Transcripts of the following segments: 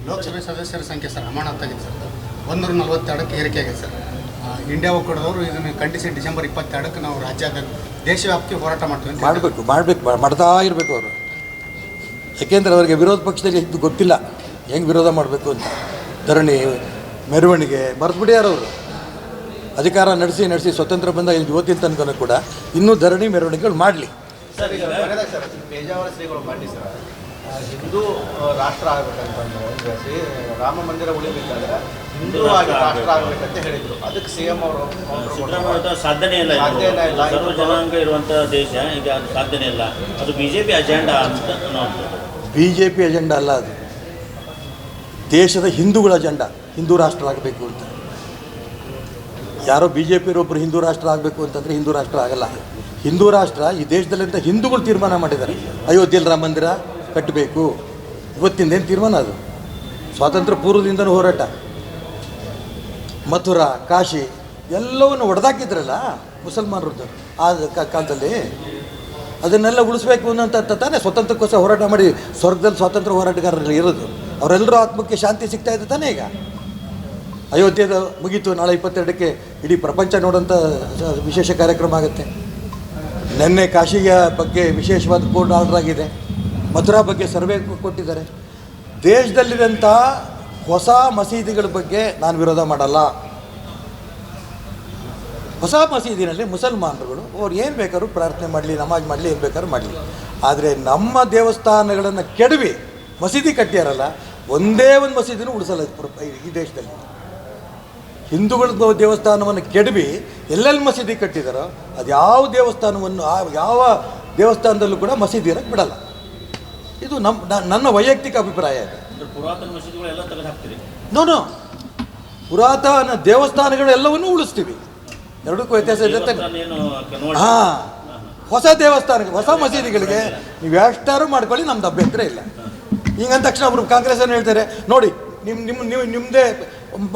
ಲೋಕಸಭೆ ಸದಸ್ಯರ ಸಂಖ್ಯೆ ಸರ್ ಅಮಾನತ್ ಆಗಿದೆ ಸರ್, 142ಕ್ಕೆ ಏರಿಕೆ ಆಗಿದೆ ಸರ್. ಇಂಡಿಯಾ ಒಕ್ಕೂಟದವರು ಇದನ್ನು ಖಂಡಿಸಿ ಡಿಸೆಂಬರ್ 22ಕ್ಕೆ ನಾವು ರಾಜ್ಯಾದ್ಯಂತ ದೇಶವ್ಯಾಪ್ತಿ ಹೋರಾಟ ಮಾಡ್ತೀವಿ. ಮಾಡ್ತಾ ಇರಬೇಕು ಅವರು. ಯಾಕೆಂದರೆ ಅವರಿಗೆ ವಿರೋಧ ಪಕ್ಷದಲ್ಲಿ ಇದು ಗೊತ್ತಿಲ್ಲ ಹೆಂಗೆ ವಿರೋಧ ಮಾಡಬೇಕು ಅಂತ. ಧರಣಿ, ಮೆರವಣಿಗೆ ಮರೆತುಬಿಡ್ಯಾರ ಅವರು. ಅಧಿಕಾರ ನಡೆಸಿ ಸ್ವತಂತ್ರ ಬಂದ ಇವತ್ತಿನ ತನಕ ಕೂಡ ಇನ್ನೂ ಧರಣಿ ಮೆರವಣಿಗೆಗಳು ಮಾಡಲಿ. ಸರ್, ಈಗ ಪೇಜಾವರ ಶ್ರೀಗಳು ಮಾಡಿ ಸರ್, ಹಿಂದೂ ರಾಷ್ಟ್ರ ಆಗಬೇಕಂತಂದ್ರೆ ರಾಮ ಮಂದಿರ ಉಳಿಬೇಕಾದ್ರೆ ಹಿಂದೂ ಆಗಿ ರಾಷ್ಟ್ರ ಆಗಬೇಕಂತ ಹೇಳಿದ್ರು. ಅದಕ್ಕೆ CM ಅವರು ಸಾಧ್ಯನೇ ಇಲ್ಲ. ಸರ್ವ ಜನಾಂಗ ಇರುವಂಥ ದೇಶ ಈಗ ಅದು ಸಾಧ್ಯನೇ ಇಲ್ಲ. ಅದು BJP ಅಜೆಂಡಾ ಅಂತ ಅನ್ನೋದು. BJP ಅಜೆಂಡಾ ಅಲ್ಲ, ಅದು ದೇಶದ ಹಿಂದೂಗಳ ಅಜೆಂಡಾ. ಹಿಂದೂ ರಾಷ್ಟ್ರ ಆಗಬೇಕು ಅಂತ ಯಾರೋ BJP ಒಬ್ಬರು ಹಿಂದೂ ರಾಷ್ಟ್ರ ಆಗಬೇಕು ಅಂತಂದರೆ ಹಿಂದೂ ರಾಷ್ಟ್ರ ಆಗಲ್ಲ. ಹಿಂದೂ ರಾಷ್ಟ್ರ ಈ ದೇಶದಲ್ಲಿಂದ ಹಿಂದೂಗಳು ತೀರ್ಮಾನ ಮಾಡಿದ್ದಾರೆ. ಅಯೋಧ್ಯೆಯಲ್ಲಿ ರಾಮ ಮಂದಿರ ಕಟ್ಟಬೇಕು. ಇವತ್ತಿಂದೇನು ತೀರ್ಮಾನ ಅದು? ಸ್ವಾತಂತ್ರ್ಯ ಪೂರ್ವದಿಂದನೂ ಹೋರಾಟ. ಮಥುರಾ, ಕಾಶಿ ಎಲ್ಲವನ್ನು ಒಡೆದಾಕಿದ್ರಲ್ಲ ಮುಸಲ್ಮಾನರದ್ದು ಆ ಕಾಲದಲ್ಲಿ. ಅದನ್ನೆಲ್ಲ ಉಳಿಸ್ಬೇಕು ಅನ್ನೋಂಥ ತಾನೇ ಸ್ವತಂತ್ರಕ್ಕೋಸ್ಕರ ಹೋರಾಟ ಮಾಡಿ ಸ್ವರ್ಗದಲ್ಲಿ ಸ್ವಾತಂತ್ರ್ಯ ಹೋರಾಟಗಾರರಲ್ಲಿ ಇರೋದು. ಅವರೆಲ್ಲರೂ ಆತ್ಮಕ್ಕೆ ಶಾಂತಿ ಸಿಗ್ತಾ ಇದೆ ತಾನೇ. ಈಗ ಅಯೋಧ್ಯೆದ ಮುಗೀತು, ನಾಳೆ 22ಕ್ಕೆ ಇಡೀ ಪ್ರಪಂಚ ನೋಡೋಂಥ ವಿಶೇಷ ಕಾರ್ಯಕ್ರಮ ಆಗುತ್ತೆ. ನಿನ್ನೆ ಕಾಶಿಯ ಬಗ್ಗೆ ವಿಶೇಷವಾದ ಕೋರ್ಟ್ ಆರ್ಡರ್ ಆಗಿದೆ. ಮಥುರಾ ಬಗ್ಗೆ ಸರ್ವೆ ಕೊಟ್ಟಿದ್ದಾರೆ. ದೇಶದಲ್ಲಿರೋಂಥ ಹೊಸ ಮಸೀದಿಗಳ ಬಗ್ಗೆ ನಾನು ವಿರೋಧ ಮಾಡಲ್ಲ. ಹೊಸ ಮಸೀದಿನಲ್ಲಿ ಮುಸಲ್ಮಾನರುಗಳು ಅವ್ರು ಏನು ಬೇಕಾದ್ರೂ ಪ್ರಾರ್ಥನೆ ಮಾಡಲಿ, ನಮಾಜ್ ಮಾಡಲಿ, ಏನು ಬೇಕಾದ್ರೂ ಮಾಡಲಿ. ಆದರೆ ನಮ್ಮ ದೇವಸ್ಥಾನಗಳನ್ನು ಕೆಡವಿ ಮಸೀದಿ ಕಟ್ಟ್ಯಾರಲ್ಲ, ಒಂದೇ ಒಂದು ಮಸೀದಿನೂ ಉಳಿಸಲ್ಲ ಈ ದೇಶದಲ್ಲಿ. ಹಿಂದೂಗಳ ದೇವಸ್ಥಾನವನ್ನು ಕೆಡವಿ ಎಲ್ಲೆಲ್ಲಿ ಮಸೀದಿ ಕಟ್ಟಿದಾರೋ ಅದು ಯಾವ ದೇವಸ್ಥಾನವನ್ನು ಯಾವ ದೇವಸ್ಥಾನದಲ್ಲೂ ಕೂಡ ಮಸೀದಿ ಇರೋಕ್ಕೆ ಬಿಡಲ್ಲ. ಇದು ನನ್ನ ವೈಯಕ್ತಿಕ ಅಭಿಪ್ರಾಯ ಇದೆ. ಪುರಾತನ ಮಸೀದಿಗಳೆಲ್ಲ ತೆಗೆದು ಹಾಕ್ತೀರಿ? ನೋ, ಪುರಾತನ ದೇವಸ್ಥಾನಗಳೆಲ್ಲವನ್ನೂ ಉಳಿಸ್ತೀವಿ. ಎರಡಕ್ಕೂ ವ್ಯತ್ಯಾಸ ಇದೆ. ಹಾಂ, ಹೊಸ ದೇವಸ್ಥಾನಕ್ಕೆ, ಹೊಸ ಮಸೀದಿಗಳಿಗೆ ನೀವು ಎಷ್ಟಾರು ಮಾಡ್ಕೊಳ್ಳಿ, ನಮ್ದು ಅಭ್ಯಂತರ ಇಲ್ಲ. ಹಿಂಗಂದ ತಕ್ಷಣ ಅವರು ಕಾಂಗ್ರೆಸ್ಸನ್ನು ಹೇಳ್ತಾರೆ ನೋಡಿ, ನಿಮ್ಮದೇ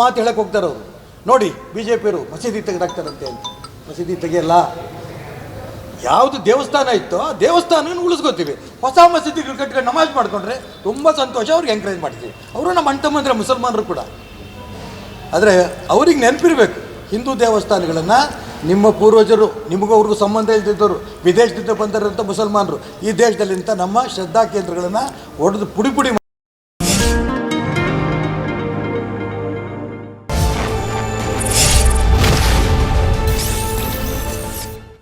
ಮಾತು ಹೇಳಕ್ಕೆ ಹೋಗ್ತಾರೆ ಅವರು. ನೋಡಿ BJPಯವರು ಮಸೀದಿ ತೆಗೆದಾಕ್ತಾರಂತೆ ಅಂತ. ಮಸೀದಿ ತೆಗೆಯಲ್ಲ. ಯಾವುದು ದೇವಸ್ಥಾನ ಇತ್ತೋ ಆ ದೇವಸ್ಥಾನವನ್ನು ಉಳಿಸ್ಕೋತೀವಿ. ಹೊಸ ಮಸೀದಿಗಳು ಕಟ್ಕೊಂಡು ನಮಾಜ್ ಮಾಡಿಕೊಂಡ್ರೆ ತುಂಬ ಸಂತೋಷ, ಅವ್ರಿಗೆ ಎಂಕರೇಜ್ ಮಾಡ್ತೀವಿ. ಅವರು ನಮ್ಮ ಅಣ್ಣ ತಮ್ಮಂದ್ರೆ ಮುಸಲ್ಮಾನರು ಕೂಡ. ಆದರೆ ಅವ್ರಿಗೆ ನೆನಪಿರಬೇಕು, ಹಿಂದೂ ದೇವಸ್ಥಾನಗಳನ್ನು ನಿಮ್ಮ ಪೂರ್ವಜರು, ನಿಮಗೂ ಅವ್ರಿಗೂ ಸಂಬಂಧ ಇಲ್ದಿದ್ದವರು, ವಿದೇಶದಿಂದ ಬಂದಿರೋಂಥ ಮುಸಲ್ಮಾನರು ಈ ದೇಶದಲ್ಲಿಂಥ ನಮ್ಮ ಶ್ರದ್ಧಾ ಕೇಂದ್ರಗಳನ್ನು ಒಡೆದು ಪುಡಿ